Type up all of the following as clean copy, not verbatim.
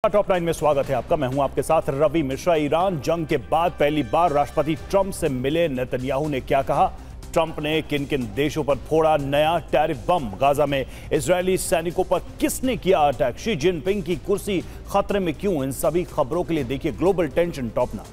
Top 9 में स्वागत है आपका। मैं हूं आपके साथ रवि मिश्रा। ईरान जंग के बाद पहली बार राष्ट्रपति ट्रंप से मिले नेतन्याहू ने क्या कहा? ट्रंप ने किन किन देशों पर फोड़ा नया टैरिफ बम? गाजा में इजरायली सैनिकों पर किसने किया अटैक? शी जिनपिंग की कुर्सी खतरे में क्यों? इन सभी खबरों के लिए देखिए global tension top 9।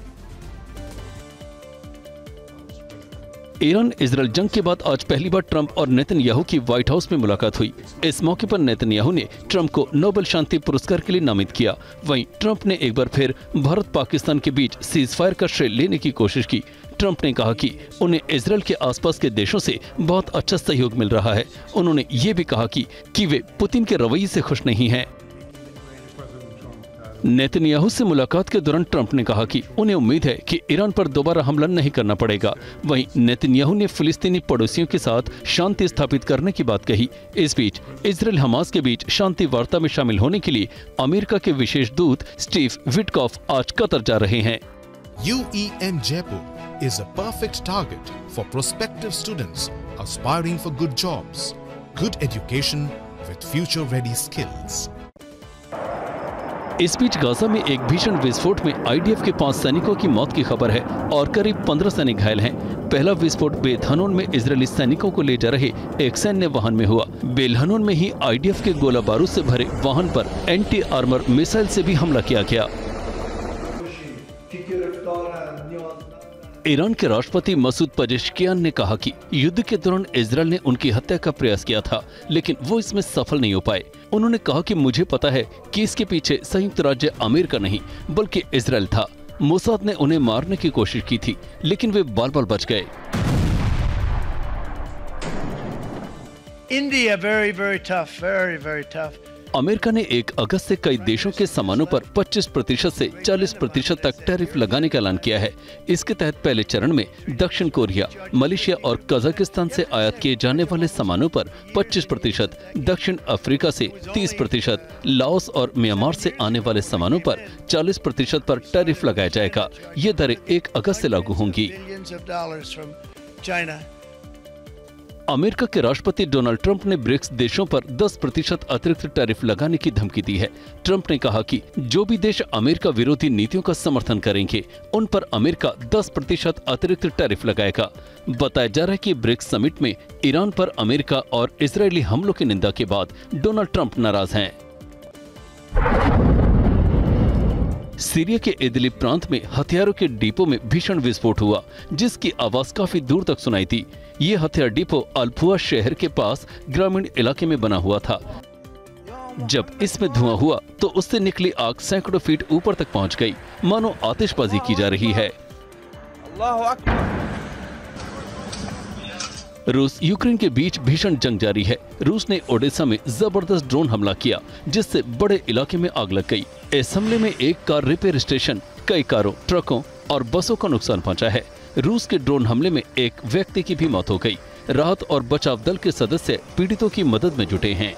Iran Israel जंग के बाद आज पहली बार ट्रंप और नेतन्याहू की व्हाइट हाउस में मुलाकात हुई। इस मौके पर नेतन्याहू ने ट्रंप को नोबेल शांति पुरस्कार के लिए नामित किया। वहीं ट्रंप ने एक बार फिर भारत पाकिस्तान के बीच सीज फायर का श्रेय लेने की कोशिश की। ट्रंप ने कहा कि उन्हें इजरायल के आसपास के देशों से बहुत अच्छा सहयोग मिल रहा है। उन्होंने ये भी कहा कि वे पुतिन के रवैये से खुश नहीं हैं। नेतन्याहू से मुलाकात के दौरान ट्रंप ने कहा कि उन्हें उम्मीद है कि ईरान पर दोबारा हमला नहीं करना पड़ेगा। वहीं नेतन्याहू ने फिलिस्तीनी पड़ोसियों के साथ शांति स्थापित करने की बात कही। इस बीच इजरायल हमास के बीच शांति वार्ता में शामिल होने के लिए अमेरिका के विशेष दूत स्टीव विटकॉफ आज कतर जा रहे हैं। UEM Jaipur is a perfect target for prospective students aspiring for good jobs, good education with future-ready skills. इस बीच गाजा में एक भीषण विस्फोट में IDF के 5 सैनिकों की मौत की खबर है और करीब 15 सैनिक घायल हैं। पहला विस्फोट बेत हनोन में इजरायली सैनिकों को ले जा रहे एक सैन्य वाहन में हुआ। बेल हनोन में ही IDF के गोला बारूद से भरे वाहन पर एंटी आर्मर मिसाइल से भी हमला किया गया। ईरान के राष्ट्रपति मसूद पजेश्कियान ने कहा कि युद्ध के दौरान इजरायल ने उनकी हत्या का प्रयास किया था, लेकिन वो इसमें सफल नहीं हो पाए। उन्होंने कहा कि मुझे पता है कि इसके पीछे संयुक्त राज्य अमेरिका नहीं बल्कि इजरायल था। मोसाद ने उन्हें मारने की कोशिश की थी, लेकिन वे बाल-बाल बच गए। India very tough, very tough. America ने 1 अगस्त से कई देशों के सामानों पर 25% से 40% तक टैरिफ लगाने का ऐलान किया है। इसके तहत पहले चरण में दक्षिण कोरिया, मलेशिया और कजाकिस्तान से आयात किए जाने वाले सामानों पर 25%, दक्षिण अफ्रीका से 30%, लाओस और म्यांमार से आने वाले सामानों पर 40% पर टैरिफ लगाया जाएगा। ये दरें 1 अगस्त से लागू होंगी। अमेरिका के राष्ट्रपति डोनाल्ड ट्रंप ने ब्रिक्स देशों पर 10% अतिरिक्त टैरिफ लगाने की धमकी दी है। ट्रंप ने कहा कि जो भी देश अमेरिका विरोधी नीतियों का समर्थन करेंगे उन पर अमेरिका 10% अतिरिक्त टैरिफ लगाएगा। बताया जा रहा है कि ब्रिक्स समिट में ईरान पर अमेरिका और इजरायली हमलों की निंदा के बाद डोनाल्ड ट्रंप नाराज हैं। सीरिया के इदलिब प्रांत में हथियारों के डिपो में भीषण विस्फोट हुआ, जिसकी आवाज काफी दूर तक सुनाई थी। ये हथियार डिपो अल्फुआ शहर के पास ग्रामीण इलाके में बना हुआ था। जब इसमें धुआं हुआ तो उससे निकली आग सैकड़ों फीट ऊपर तक पहुंच गई, मानो आतिशबाजी की जा रही है। रूस यूक्रेन के बीच भीषण जंग जारी है। रूस ने ओडेसा में जबरदस्त ड्रोन हमला किया, जिससे बड़े इलाके में आग लग गई। इस हमले में एक कार रिपेयर स्टेशन, कई कारों, ट्रकों और बसों का नुकसान पहुंचा है। रूस के ड्रोन हमले में एक व्यक्ति की भी मौत हो गई। राहत और बचाव दल के सदस्य पीड़ितों की मदद में जुटे हैं।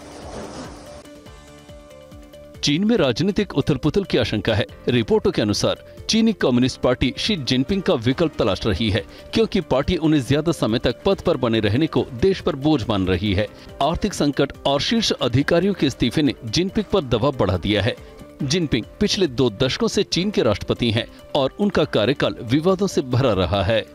चीन में राजनीतिक उथल-पुथल की आशंका है। रिपोर्टों के अनुसार चीनी कम्युनिस्ट पार्टी शी जिनपिंग का विकल्प तलाश रही है, क्योंकि पार्टी उन्हें ज्यादा समय तक पद पर बने रहने को देश पर बोझ मान रही है। आर्थिक संकट और शीर्ष अधिकारियों के इस्तीफे ने जिनपिंग पर दबाव बढ़ा दिया है। जिनपिंग पिछले 2 दशकों से चीन के राष्ट्रपति हैं और उनका कार्यकाल विवादों से भरा रहा है।